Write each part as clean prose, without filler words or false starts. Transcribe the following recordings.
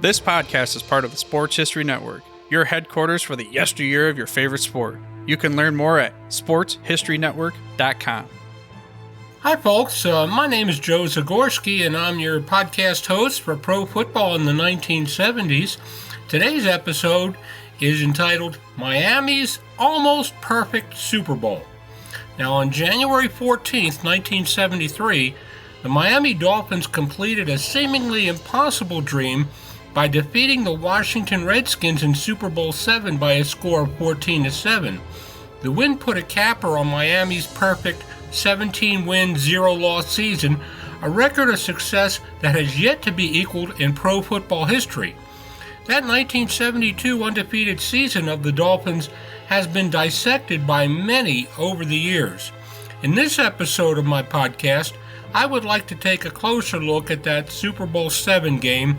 This podcast is part of the Sports History Network, your headquarters for the yesteryear of your favorite sport. You can learn more at sportshistorynetwork.com. Hi folks, my name is Joe Zagorski and I'm your podcast host for Pro Football in the 1970s. Today's episode is entitled Miami's Almost Perfect Super Bowl. Now on January 14th, 1973, the Miami Dolphins completed a seemingly impossible dream by defeating the Washington Redskins in Super Bowl VII by a score of 14-7. The win put a capper on Miami's perfect 17-win, 0-loss season, a record of success that has yet to be equaled in pro football history. That 1972 undefeated season of the Dolphins has been dissected by many over the years. In this episode of my podcast, I would like to take a closer look at that Super Bowl VII game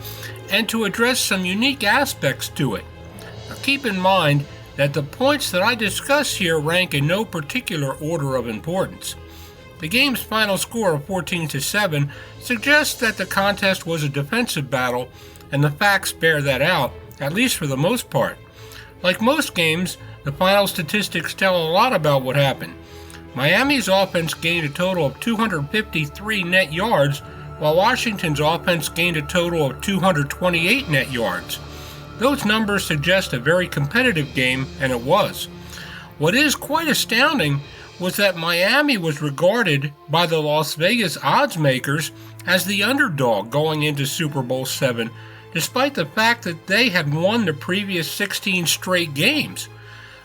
and to address some unique aspects to it. Now, keep in mind that the points that I discuss here rank in no particular order of importance. The game's final score of 14-7 suggests that the contest was a defensive battle, and the facts bear that out, at least for the most part. Like most games, the final statistics tell a lot about what happened. Miami's offense gained a total of 253 net yards, while Washington's offense gained a total of 228 net yards. Those numbers suggest a very competitive game, and it was. What is quite astounding was that Miami was regarded by the Las Vegas odds makers as the underdog going into Super Bowl VII, despite the fact that they had won the previous 16 straight games.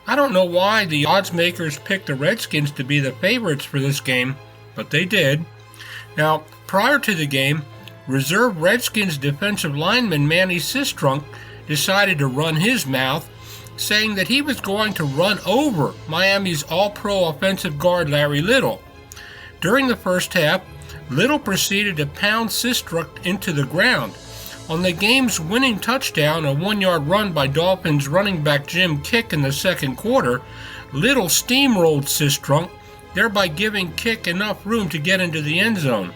I don't know why the odds makers picked the Redskins to be the favorites for this game, but they did. Now, prior to the game, reserve Redskins defensive lineman Manny Sistrunk decided to run his mouth, saying that he was going to run over Miami's all-pro offensive guard Larry Little. During the first half, Little proceeded to pound Sistrunk into the ground. On the game's winning touchdown, a 1-yard run by Dolphins running back Jim Kick in the second quarter, Little steamrolled Sistrunk, thereby giving Kick enough room to get into the end zone.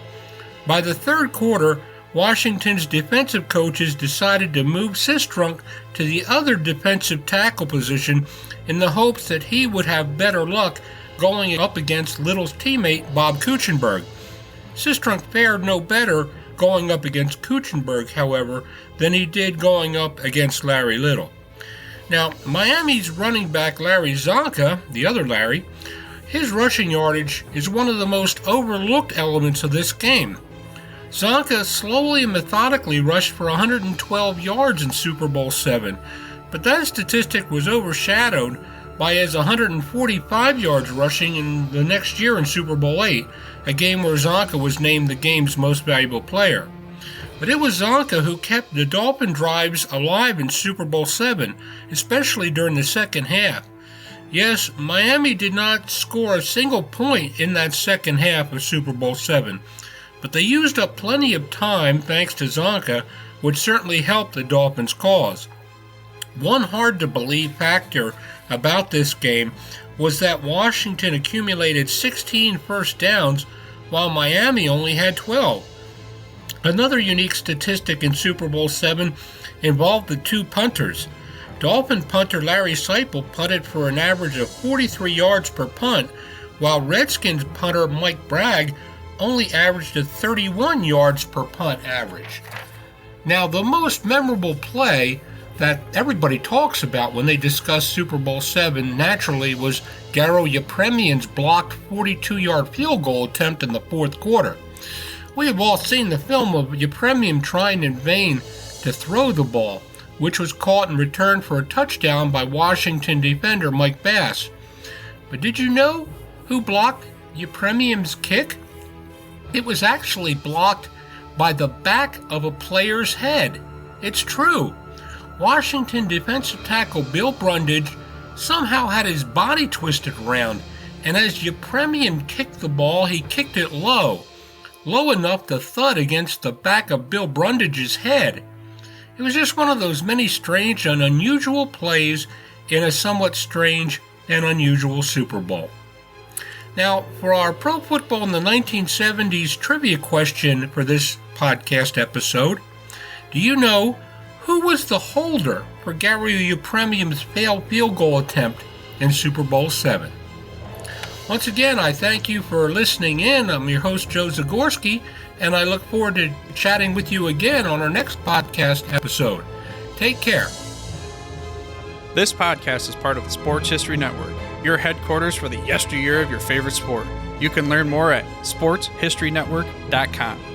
By the third quarter, Washington's defensive coaches decided to move Sistrunk to the other defensive tackle position in the hopes that he would have better luck going up against Little's teammate Bob Kuechenberg. Sistrunk fared no better going up against Kuechenberg, however, than he did going up against Larry Little. Now, Miami's running back Larry Zonka, the other Larry, his rushing yardage is one of the most overlooked elements of this game. Zonka slowly and methodically rushed for 112 yards in Super Bowl VII, but that statistic was overshadowed by his 145 yards rushing in the next year in Super Bowl VIII, a game where Zonka was named the game's most valuable player. But it was Zonka who kept the Dolphin drives alive in Super Bowl VII, especially during the second half. Yes, Miami did not score a single point in that second half of Super Bowl VII, but they used up plenty of time thanks to Zonka, which certainly helped the Dolphins' cause. One hard-to-believe factor about this game was that Washington accumulated 16 first downs while Miami only had 12. Another unique statistic in Super Bowl VII involved the two punters. Dolphin punter Larry Seipel punted for an average of 43 yards per punt, while Redskins punter Mike Bragg only averaged a 31 yards per punt average. Now, the most memorable play that everybody talks about when they discuss Super Bowl VII naturally was Garo Yepremian's blocked 42-yard field goal attempt in the fourth quarter. We have all seen the film of Yepremian trying in vain to throw the ball, which was caught and returned for a touchdown by Washington defender Mike Bass. But did you know who blocked Yepremian's kick? It was actually blocked by the back of a player's head. It's true. Washington defensive tackle Bill Brundage somehow had his body twisted around, and as Yepremian kicked the ball, he kicked it low enough to thud against the back of Bill Brundage's head. It was just one of those many strange and unusual plays in a somewhat strange and unusual Super Bowl. Now, for our Pro Football in the 1970s trivia question for this podcast episode, do you know Who was the holder for Gary Yepremian's failed field goal attempt in Super Bowl VII? Once again, I thank you for listening in. I'm your host, Joe Zagorski, and I look forward to chatting with you again on our next podcast episode. Take care. This podcast is part of the Sports History Network, your headquarters for the yesteryear of your favorite sport. You can learn more at sportshistorynetwork.com.